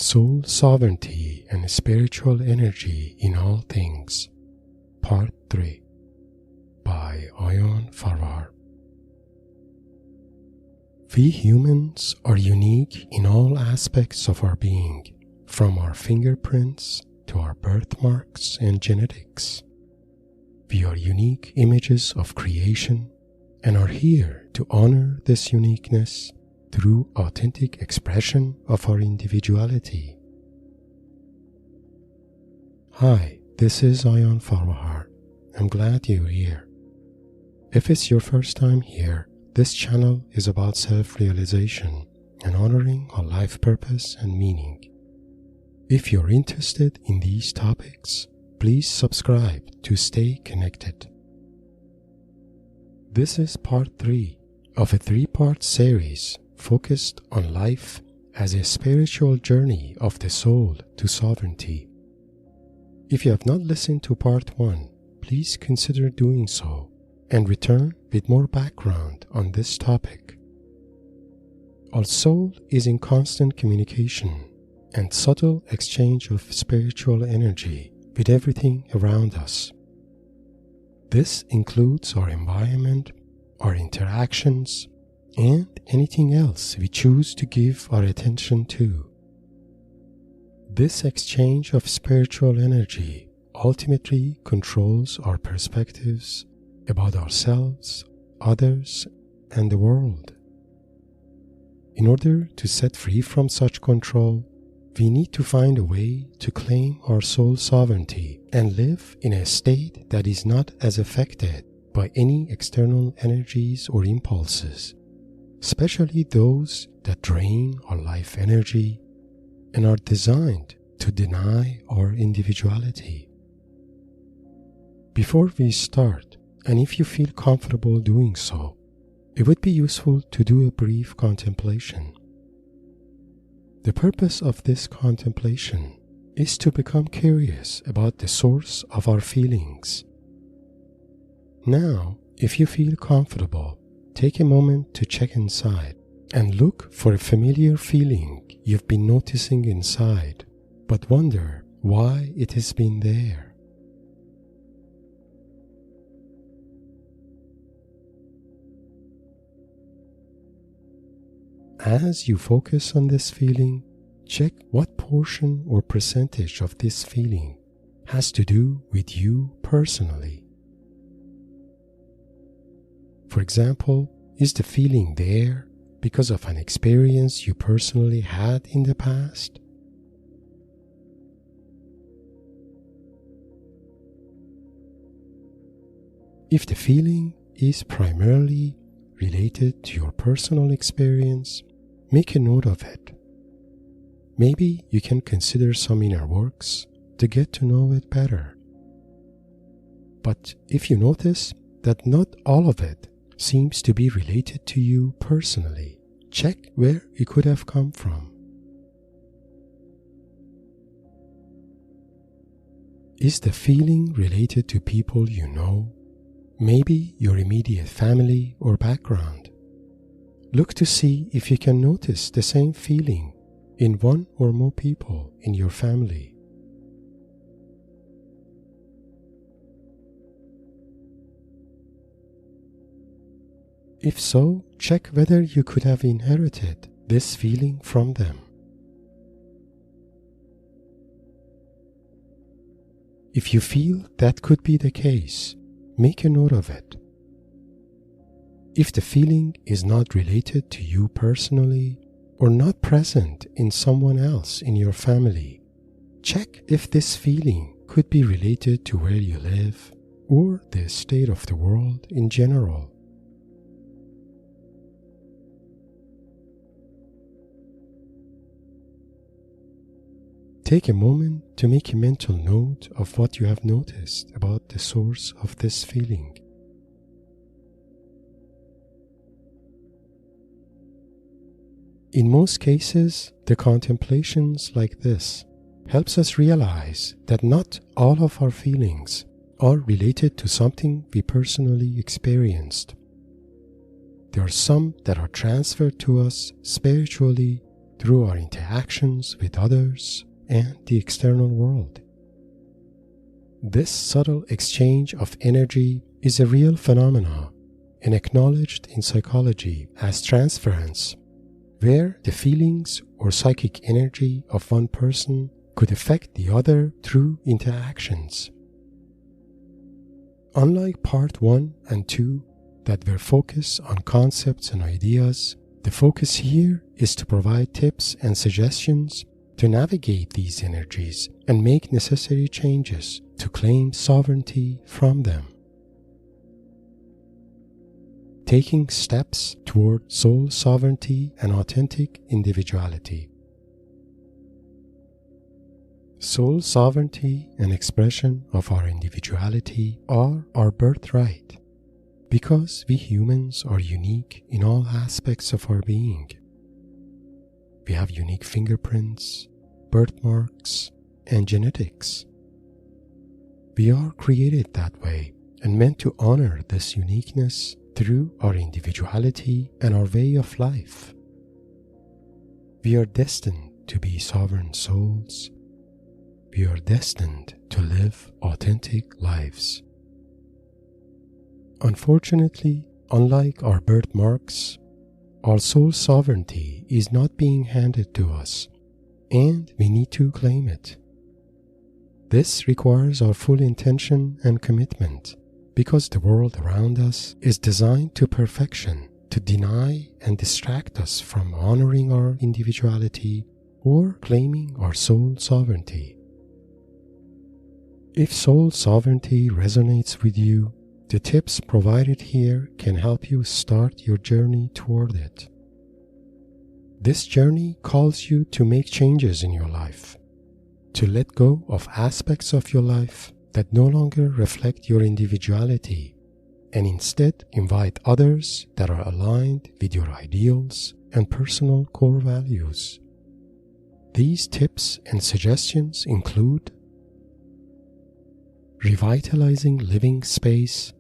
Soul Sovereignty and Spiritual Energy in All Things, Part 3, by Ayan Farwar. We humans are unique in all aspects of our being, from our fingerprints to our birthmarks and genetics. We are unique images of creation and are here to honor this uniqueness through authentic expression of our individuality. Hi, this is Ayan Farwar. I'm glad you're here. If it's your first time here, this channel is about self-realization and honoring our life purpose and meaning. If you're interested in these topics, please subscribe to stay connected. This is part 3 of a 3-part series focused on life as a spiritual journey of the soul to sovereignty. If you have not listened to part 1, please consider doing so and return with more background on this topic. Our soul is in constant communication and subtle exchange of spiritual energy with everything around us. This includes our environment, our interactions, and anything else we choose to give our attention to. This exchange of spiritual energy ultimately controls our perspectives about ourselves, others, and the world. In order to set free from such control, we need to find a way to claim our soul sovereignty and live in a state that is not as affected by any external energies or impulses, especially those that drain our life energy and are designed to deny our individuality. Before we start, and if you feel comfortable doing so, it would be useful to do a brief contemplation. The purpose of this contemplation is to become curious about the source of our feelings. Now, if you feel comfortable, take a moment to check inside and look for a familiar feeling you've been noticing inside, but wonder why it has been there. As you focus on this feeling, check what portion or percentage of this feeling has to do with you personally. For example, is the feeling there because of an experience you personally had in the past? If the feeling is primarily related to your personal experience, make a note of it. Maybe you can consider some inner works to get to know it better. But if you notice that not all of it seems to be related to you personally, check where it could have come from. Is the feeling related to people you know? Maybe your immediate family or background. Look to see if you can notice the same feeling in one or more people in your family. If so, check whether you could have inherited this feeling from them. If you feel that could be the case, make a note of it. If the feeling is not related to you personally or not present in someone else in your family, check if this feeling could be related to where you live or the state of the world in general. Take a moment to make a mental note of what you have noticed about the source of this feeling. In most cases, the contemplations like this helps us realize that not all of our feelings are related to something we personally experienced. There are some that are transferred to us spiritually through our interactions with others and the external world. This subtle exchange of energy is a real phenomenon and acknowledged in psychology as transference, where the feelings or psychic energy of one person could affect the other through interactions. Unlike part 1 and 2 that were focused on concepts and ideas, the focus here is to provide tips and suggestions to navigate these energies and make necessary changes to claim sovereignty from them. Taking steps toward soul sovereignty and authentic individuality. Soul sovereignty and expression of our individuality are our birthright, because we humans are unique in all aspects of our being. We have unique fingerprints, birthmarks, and genetics. We are created that way and meant to honor this uniqueness through our individuality and our way of life. We are destined to be sovereign souls. We are destined to live authentic lives. Unfortunately, unlike our birthmarks, our soul sovereignty is not being handed to us, and we need to claim it. This requires our full intention and commitment, because the world around us is designed to perfection to deny and distract us from honoring our individuality or claiming our soul sovereignty. If soul sovereignty resonates with you, the tips provided here can help you start your journey toward it. This journey calls you to make changes in your life, to let go of aspects of your life that no longer reflect your individuality, and instead invite others that are aligned with your ideals and personal core values. These tips and suggestions include revitalizing living space,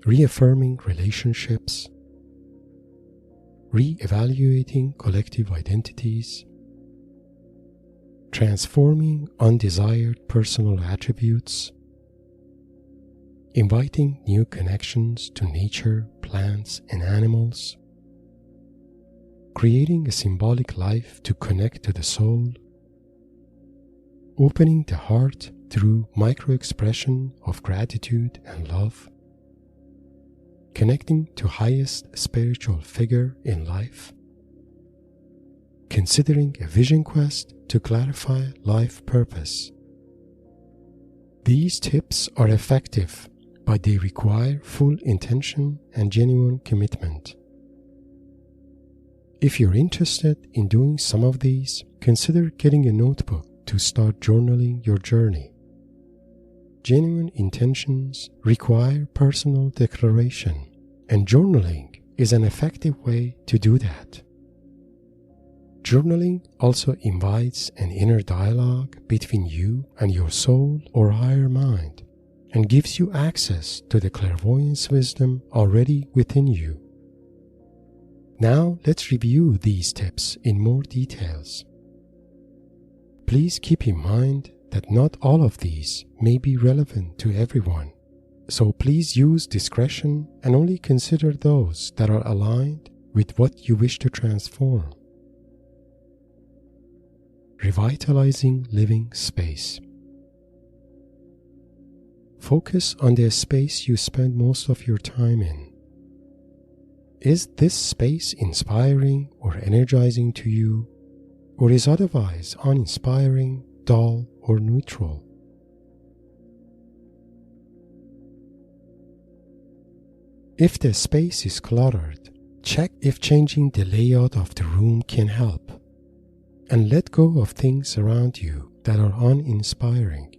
reaffirming relationships, re-evaluating collective identities, transforming undesired personal attributes, inviting new connections to nature, plants, and animals, creating a symbolic life to connect to the soul, opening the heart through micro-expression of gratitude and love, connecting to highest spiritual figure in life, considering a vision quest to clarify life purpose. These tips are effective, but they require full intention and genuine commitment. If you're interested in doing some of these, consider getting a notebook to start journaling your journey. Genuine intentions require personal declaration, and journaling is an effective way to do that. Journaling also invites an inner dialogue between you and your soul or higher mind, and gives you access to the clairvoyance wisdom already within you. Now let's review these tips in more details. Please keep in mind that not all of these may be relevant to everyone, so please use discretion and only consider those that are aligned with what you wish to transform. Revitalizing living space. Focus on the space you spend most of your time in. Is this space inspiring or energizing to you, or is otherwise uninspiring, dull, or neutral? If the space is cluttered, check if changing the layout of the room can help, and let go of things around you that are uninspiring.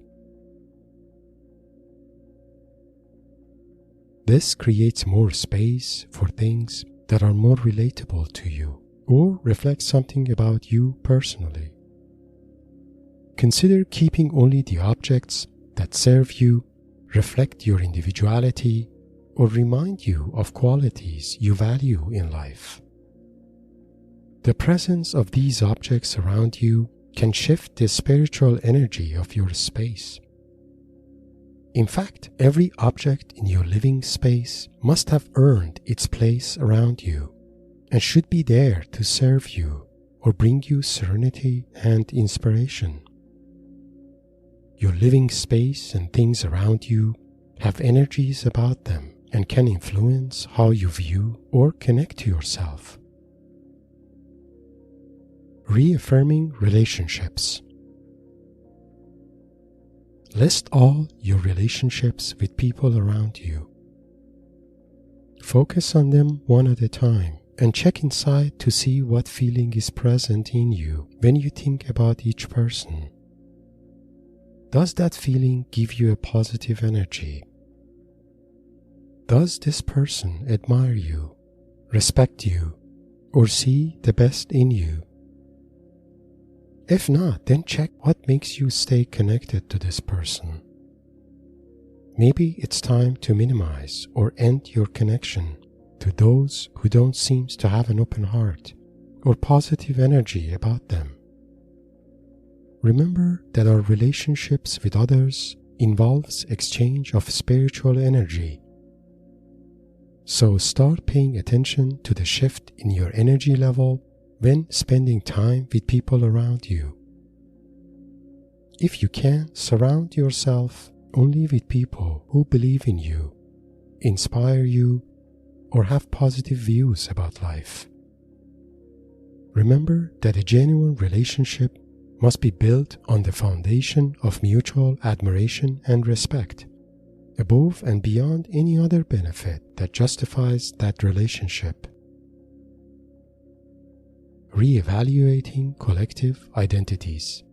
This creates more space for things that are more relatable to you or reflect something about you personally. Consider keeping only the objects that serve you, reflect your individuality, or remind you of qualities you value in life. The presence of these objects around you can shift the spiritual energy of your space. In fact, every object in your living space must have earned its place around you and should be there to serve you or bring you serenity and inspiration. Your living space and things around you have energies about them and can influence how you view or connect to yourself. Reaffirming relationships. List all your relationships with people around you. Focus on them one at a time and check inside to see what feeling is present in you when you think about each person. Does that feeling give you a positive energy? Does this person admire you, respect you, or see the best in you? If not, then check what makes you stay connected to this person. Maybe it's time to minimize or end your connection to those who don't seem to have an open heart or positive energy about them. Remember that our relationships with others involves exchange of spiritual energy. So start paying attention to the shift in your energy level when spending time with people around you. If you can, surround yourself only with people who believe in you, inspire you, or have positive views about life. Remember that a genuine relationship must be built on the foundation of mutual admiration and respect, above and beyond any other benefit that justifies that relationship. Reevaluating collective identities.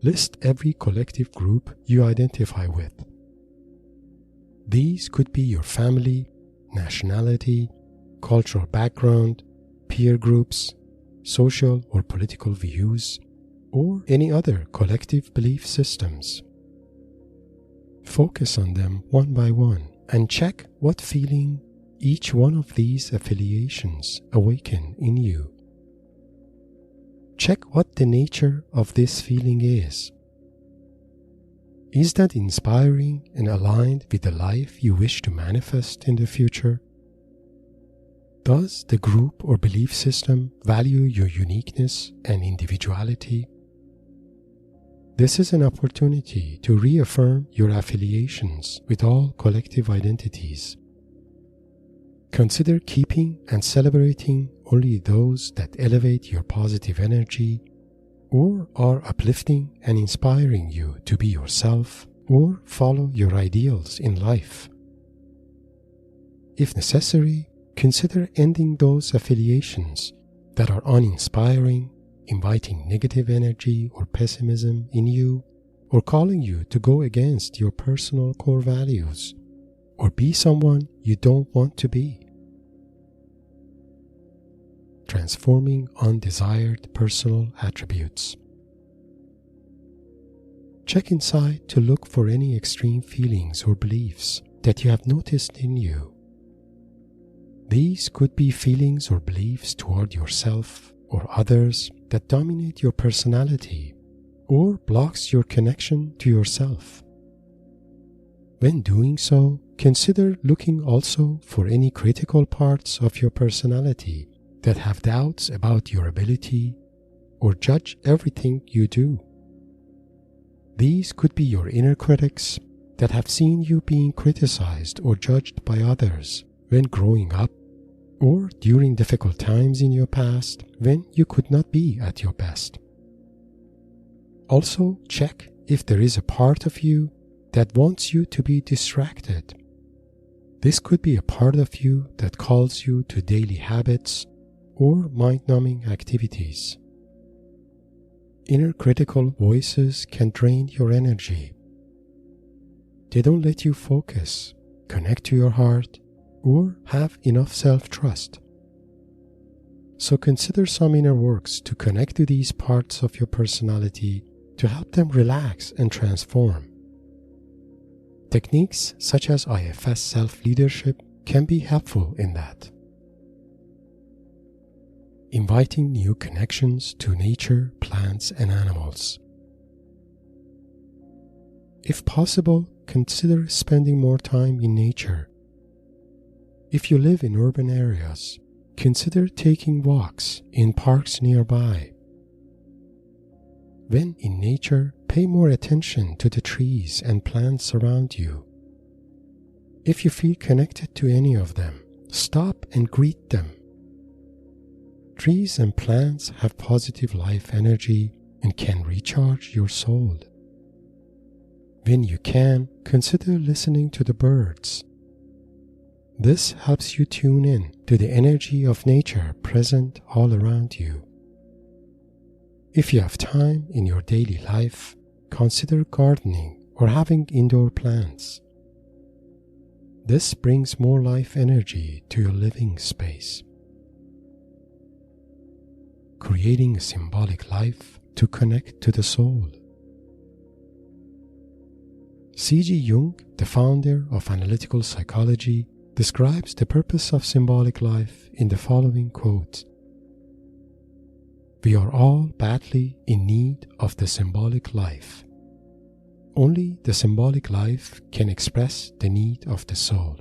List every collective group you identify with. These could be your family, nationality, cultural background, peer groups, social or political views, or any other collective belief systems. Focus on them one by one and check what feeling each one of these affiliations awaken in you. Check what the nature of this feeling is. Is that inspiring and aligned with the life you wish to manifest in the future? Does the group or belief system value your uniqueness and individuality? This is an opportunity to reaffirm your affiliations with all collective identities. Consider keeping and celebrating only those that elevate your positive energy or are uplifting and inspiring you to be yourself or follow your ideals in life. If necessary, consider ending those affiliations that are uninspiring, inviting negative energy or pessimism in you, or calling you to go against your personal core values, or be someone you don't want to be. Transforming undesired personal attributes. Check inside to look for any extreme feelings or beliefs that you have noticed in you. These could be feelings or beliefs toward yourself or others that dominate your personality or blocks your connection to yourself. When doing so, consider looking also for any critical parts of your personality that have doubts about your ability or judge everything you do. These could be your inner critics that have seen you being criticized or judged by others when growing up or during difficult times in your past when you could not be at your best. Also, check if there is a part of you that wants you to be distracted. This could be a part of you that calls you to daily habits or mind-numbing activities. Inner critical voices can drain your energy. They don't let you focus, connect to your heart, or have enough self-trust. So consider some inner works to connect to these parts of your personality to help them relax and transform. Techniques such as IFS self-leadership can be helpful in that. inviting new connections to nature, plants, and animals. If possible, consider spending more time in nature. If you live in urban areas, consider taking walks in parks nearby. When in nature, pay more attention to the trees and plants around you. If you feel connected to any of them, stop and greet them. Trees and plants have positive life energy and can recharge your soul. When you can, consider listening to the birds. This helps you tune in to the energy of nature present all around you. If you have time in your daily life, consider gardening or having indoor plants. This brings more life energy to your living space. Creating a symbolic life to connect to the soul. C.G. Jung, the founder of analytical psychology, describes the purpose of symbolic life in the following quote: "We are all badly in need of the symbolic life. Only the symbolic life can express the need of the soul."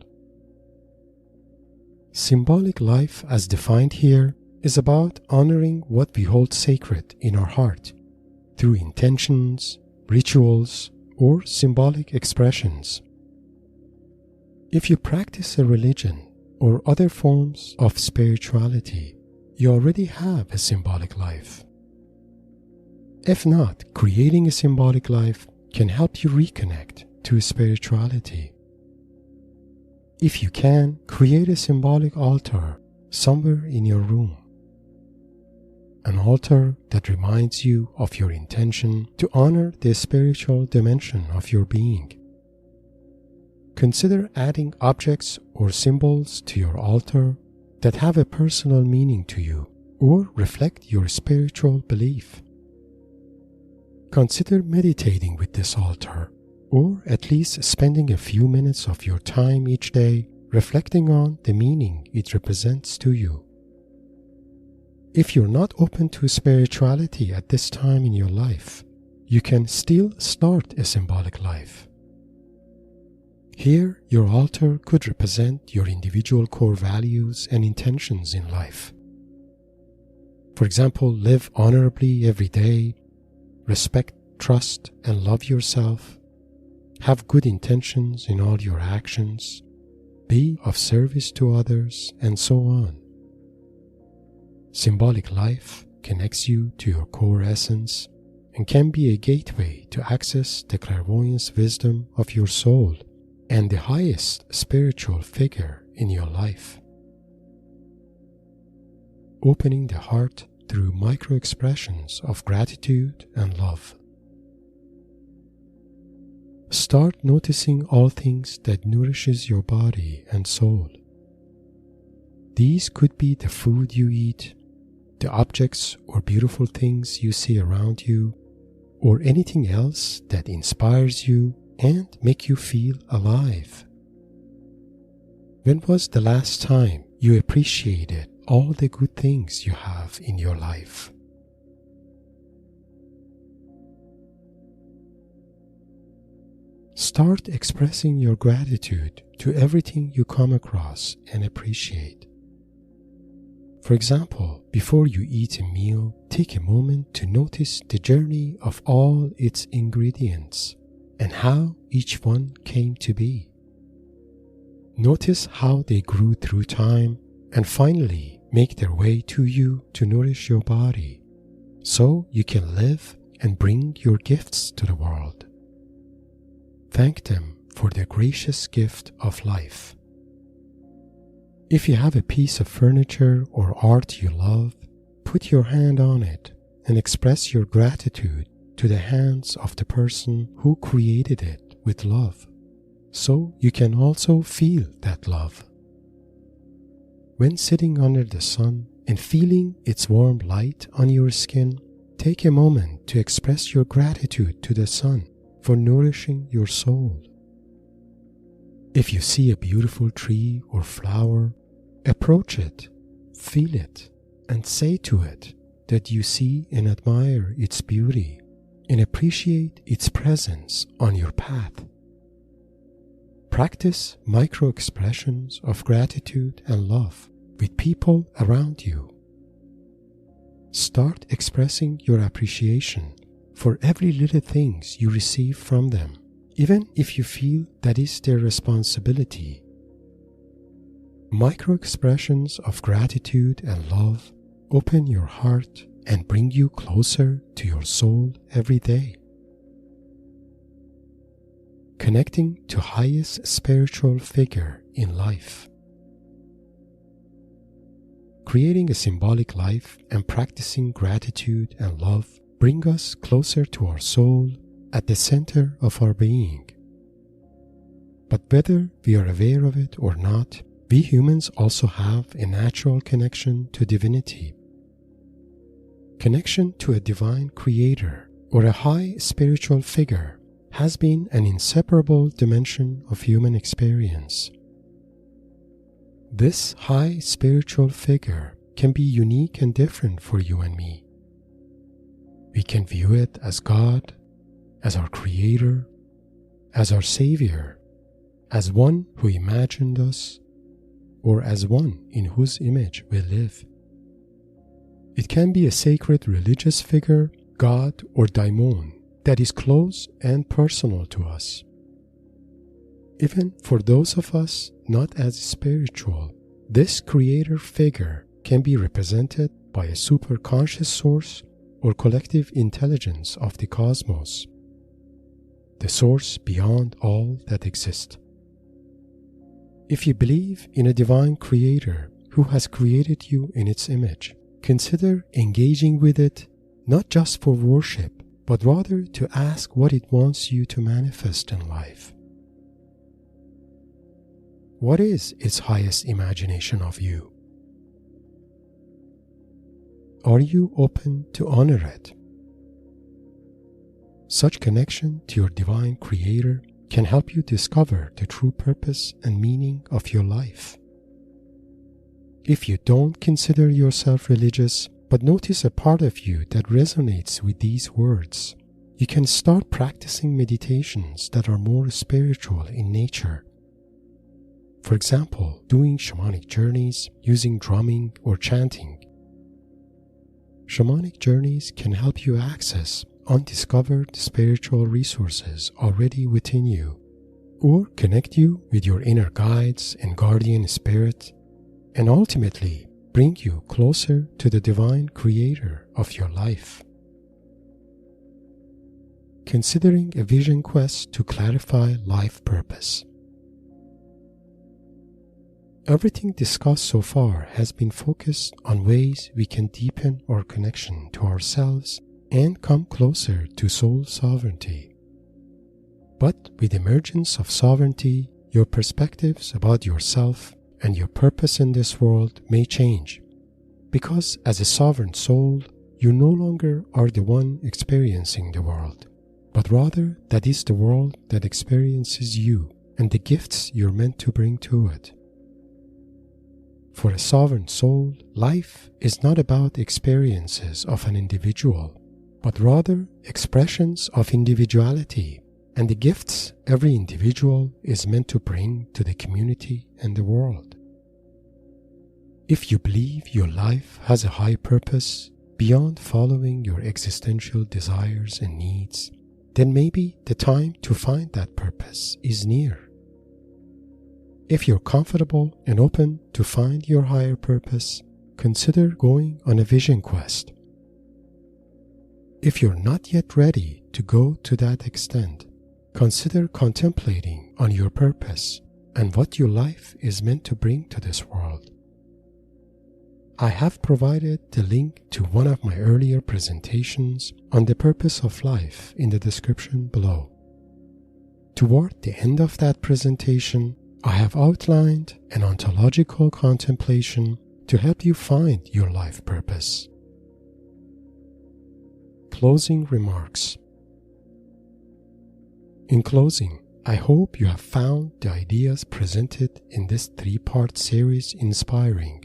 Symbolic life, as defined here, is about honoring what we hold sacred in our heart through intentions, rituals, or symbolic expressions. If you practice a religion or other forms of spirituality, you already have a symbolic life. If not, creating a symbolic life can help you reconnect to spirituality. If you can, create a symbolic altar somewhere in your room. An altar that reminds you of your intention to honor the spiritual dimension of your being. Consider adding objects or symbols to your altar that have a personal meaning to you or reflect your spiritual belief. Consider meditating with this altar, or at least spending a few minutes of your time each day reflecting on the meaning it represents to you. If you're not open to spirituality at this time in your life, you can still start a symbolic life. Here, your altar could represent your individual core values and intentions in life. For example, live honorably every day, respect, trust, and love yourself, have good intentions in all your actions, be of service to others, and so on. Symbolic life connects you to your core essence and can be a gateway to access the clairvoyance wisdom of your soul and the highest spiritual figure in your life. Opening the heart through micro-expressions of gratitude and love. Start noticing all things that nourishes your body and soul. These could be the food you eat, the objects or beautiful things you see around you, or anything else that inspires you and make you feel alive. When was the last time you appreciated all the good things you have in your life? Start expressing your gratitude to everything you come across and appreciate. For example, before you eat a meal, take a moment to notice the journey of all its ingredients and how each one came to be. Notice how they grew through time and finally make their way to you to nourish your body, so you can live and bring your gifts to the world. Thank them for their gracious gift of life. If you have a piece of furniture or art you love, put your hand on it and express your gratitude to the hands of the person who created it with love, so you can also feel that love. When sitting under the sun and feeling its warm light on your skin, take a moment to express your gratitude to the sun for nourishing your soul. If you see a beautiful tree or flower, approach it, feel it, and say to it that you see and admire its beauty and appreciate its presence on your path. Practice micro-expressions of gratitude and love with people around you. Start expressing your appreciation for every little things you receive from them, even if you feel that is their responsibility. Micro-expressions of gratitude and love open your heart and bring you closer to your soul every day. Connecting to highest spiritual figure in life. Creating a symbolic life and practicing gratitude and love bring us closer to our soul at the center of our being. But whether we are aware of it or not, we humans also have a natural connection to divinity. Connection to a divine creator or a high spiritual figure has been an inseparable dimension of human experience. This high spiritual figure can be unique and different for you and me. We can view it as God, as our creator, as our savior, as one who imagined us, or as one in whose image we live. It can be a sacred religious figure, God, or daimon that is close and personal to us. Even for those of us not as spiritual, this creator figure can be represented by a superconscious source or collective intelligence of the cosmos, the source beyond all that exists. If you believe in a divine creator who has created you in its image, consider engaging with it not just for worship, but rather to ask what it wants you to manifest in life. What is its highest imagination of you? Are you open to honor it? Such connection to your divine creator can help you discover the true purpose and meaning of your life. If you don't consider yourself religious, but notice a part of you that resonates with these words, you can start practicing meditations that are more spiritual in nature. For example, doing shamanic journeys, using drumming or chanting. Shamanic journeys can help you access undiscovered spiritual resources already within you, or connect you with your inner guides and guardian spirit, and ultimately bring you closer to the divine creator of your life. Considering a vision quest to clarify life purpose. Everything discussed so far has been focused on ways we can deepen our connection to ourselves and come closer to soul sovereignty. But with the emergence of sovereignty, your perspectives about yourself and your purpose in this world may change, because as a sovereign soul, you no longer are the one experiencing the world, but rather that is the world that experiences you and the gifts you're meant to bring to it. For a sovereign soul, life is not about experiences of an individual, but rather expressions of individuality and the gifts every individual is meant to bring to the community and the world. If you believe your life has a high purpose beyond following your existential desires and needs, then maybe the time to find that purpose is near. If you're comfortable and open to find your higher purpose, consider going on a vision quest. If you're not yet ready to go to that extent, consider contemplating on your purpose and what your life is meant to bring to this world. I have provided the link to one of my earlier presentations on the purpose of life in the description below. Toward the end of that presentation, I have outlined an ontological contemplation to help you find your life purpose. Closing remarks. In closing, I hope you have found the ideas presented in this 3-part series inspiring.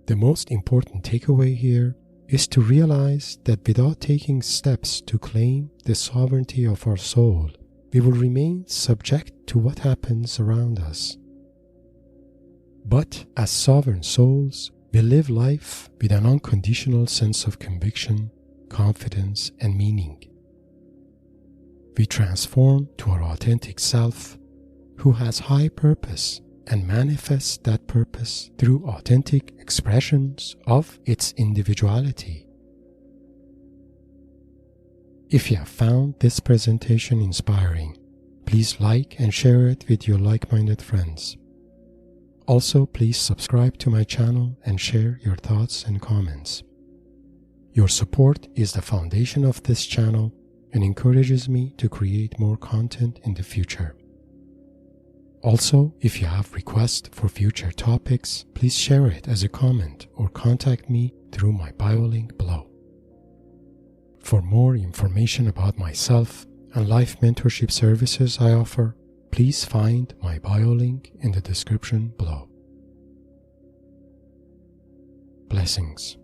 The most important takeaway here is to realize that without taking steps to claim the sovereignty of our soul, we will remain subject to what happens around us. But as sovereign souls, we live life with an unconditional sense of conviction, confidence, and meaning. We transform to our authentic self, who has high purpose, and manifests that purpose through authentic expressions of its individuality. If you have found this presentation inspiring, please like and share it with your like-minded friends. Also, please subscribe to my channel and share your thoughts and comments. Your support is the foundation of this channel and encourages me to create more content in the future. Also, if you have requests for future topics, please share it as a comment or contact me through my bio link below. For more information about myself and life mentorship services I offer, please find my bio link in the description below. Blessings.